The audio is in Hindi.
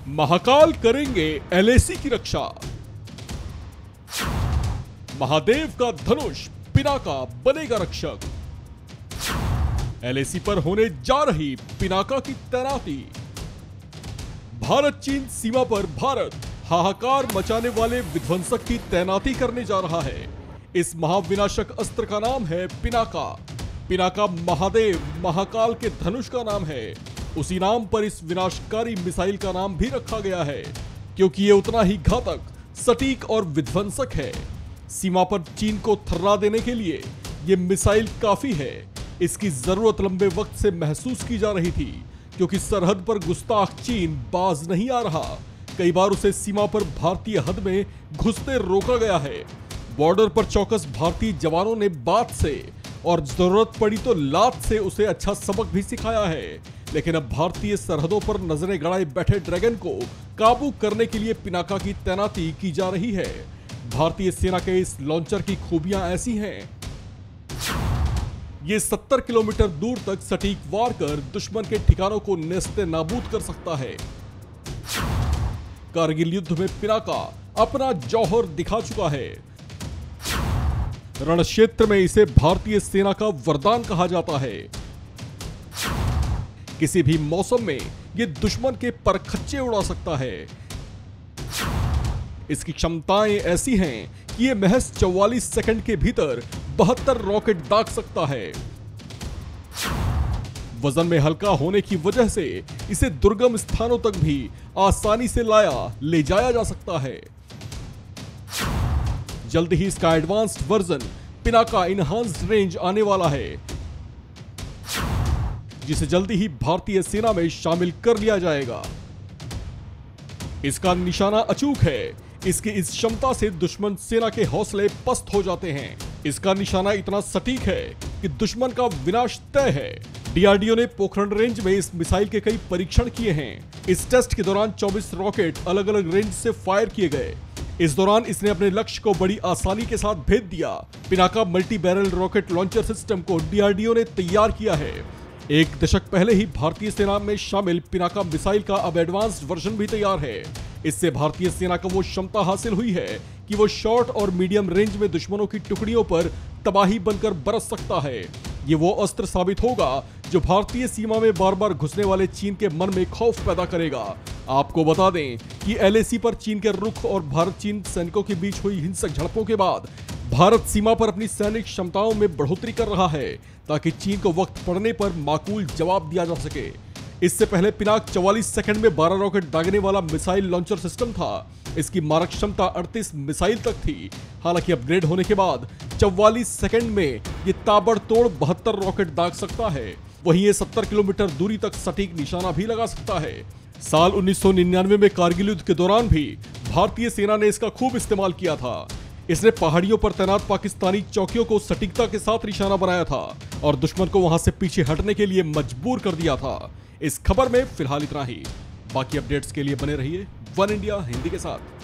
महाकाल करेंगे एलएसी की रक्षा। महादेव का धनुष पिनाका बनेगा रक्षक। एलएसी पर होने जा रही पिनाका की तैनाती। भारत चीन सीमा पर भारत हाहाकार मचाने वाले विध्वंसक की तैनाती करने जा रहा है। इस महाविनाशक अस्त्र का नाम है पिनाका। पिनाका महादेव महाकाल के धनुष का नाम है। उसी नाम पर इस विनाशकारी मिसाइल का नाम भी रखा गया है, क्योंकि ये उतना ही घातक, सटीक और विध्वंसक है। सीमा पर चीन को थर्रा देने के लिए ये मिसाइल काफी है। इसकी जरूरत लंबे वक्त से महसूस की जा रही थी, क्योंकि सरहद पर गुस्ताख चीन बाज नहीं आ रहा। कई बार उसे सीमा पर भारतीय हद में घुसते रोका गया है। बॉर्डर पर चौकस भारतीय जवानों ने बात से और जरूरत पड़ी तो लात से उसे अच्छा सबक भी सिखाया है। लेकिन अब भारतीय सरहदों पर नजरें गड़ाए बैठे ड्रैगन को काबू करने के लिए पिनाका की तैनाती की जा रही है। भारतीय सेना के इस लॉन्चर की खूबियां ऐसी हैं। ये 70 किलोमीटर दूर तक सटीक वार कर दुश्मन के ठिकानों को नेस्ते नाबूद कर सकता है। कारगिल युद्ध में पिनाका अपना जौहर दिखा चुका है। रण क्षेत्र में इसे भारतीय सेना का वरदान कहा जाता है। किसी भी मौसम में यह दुश्मन के परखच्चे उड़ा सकता है। इसकी क्षमताएं ऐसी हैं कि यह महज 44 सेकंड के भीतर 72 रॉकेट दाग सकता है। वजन में हल्का होने की वजह से इसे दुर्गम स्थानों तक भी आसानी से ले जाया जा सकता है। जल्द ही इसका advanced version Pinaka enhanced range आने वाला है, जिसे जल्दी ही भारतीय सेना में शामिल कर लिया जाएगा। इसका निशाना अचूक है। इसकी इस क्षमता से दुश्मन सेना के हौसले पस्त हो जाते हैं। इसका निशाना इतना सटीक है कि दुश्मन का विनाश तय है। डीआरडीओ ने पोखरण रेंज में इस मिसाइल के कई परीक्षण किए हैं। इस टेस्ट के दौरान 24 रॉकेट अलग अलग रेंज से फायर किए गए। इस दौरान इसने अपने लक्ष्य को बड़ी आसानी के साथ भेद दिया। Pinaka multi barrel rocket launcher system को डीआरडीओ ने तैयार किया है। एक दशक पहले ही भारतीय सेना में शामिल पिनाका मिसाइल का अब एडवांस्ड वर्जन भी तैयार है। इससे भारतीय सेना को वो क्षमता हासिल हुई है कि वो शॉर्ट और मीडियम रेंज में दुश्मनों की टुकड़ियों पर तबाही बनकर बरस सकता है। ये वो अस्त्र साबित होगा जो भारतीय सीमा में बार बार घुसने वाले चीन के मन में खौफ पैदा करेगा। आपको बता दें कि एलएसी पर चीन के रुख और भारत चीन सैनिकों के बीच हुई हिंसक झड़पों के बाद भारत सीमा पर अपनी सैनिक क्षमताओं में बढ़ोतरी कर रहा है, ताकि चीन को वक्त पड़ने पर माकूल जवाब दिया जा सके। इससे पहले पिनाक 44 सेकंड में 12 रॉकेट दागने वाला मिसाइल लॉन्चर सिस्टम था। इसकी मारक क्षमता 38 मिसाइल तक थी। हालांकि अपग्रेड होने के बाद 44 सेकंड में ये ताबड़तोड़ 72 रॉकेट दाग सकता है। वहीं ये 70 किलोमीटर दूरी तक सटीक निशाना भी लगा सकता है। साल 1999 में कारगिल युद्ध के दौरान भी भारतीय सेना ने इसका खूब इस्तेमाल किया था। इसने पहाड़ियों पर तैनात पाकिस्तानी चौकियों को सटीकता के साथ निशाना बनाया था और दुश्मन को वहां से पीछे हटने के लिए मजबूर कर दिया था। इस खबर में फिलहाल इतना ही। बाकी अपडेट्स के लिए बने रहिए वन इंडिया हिंदी के साथ।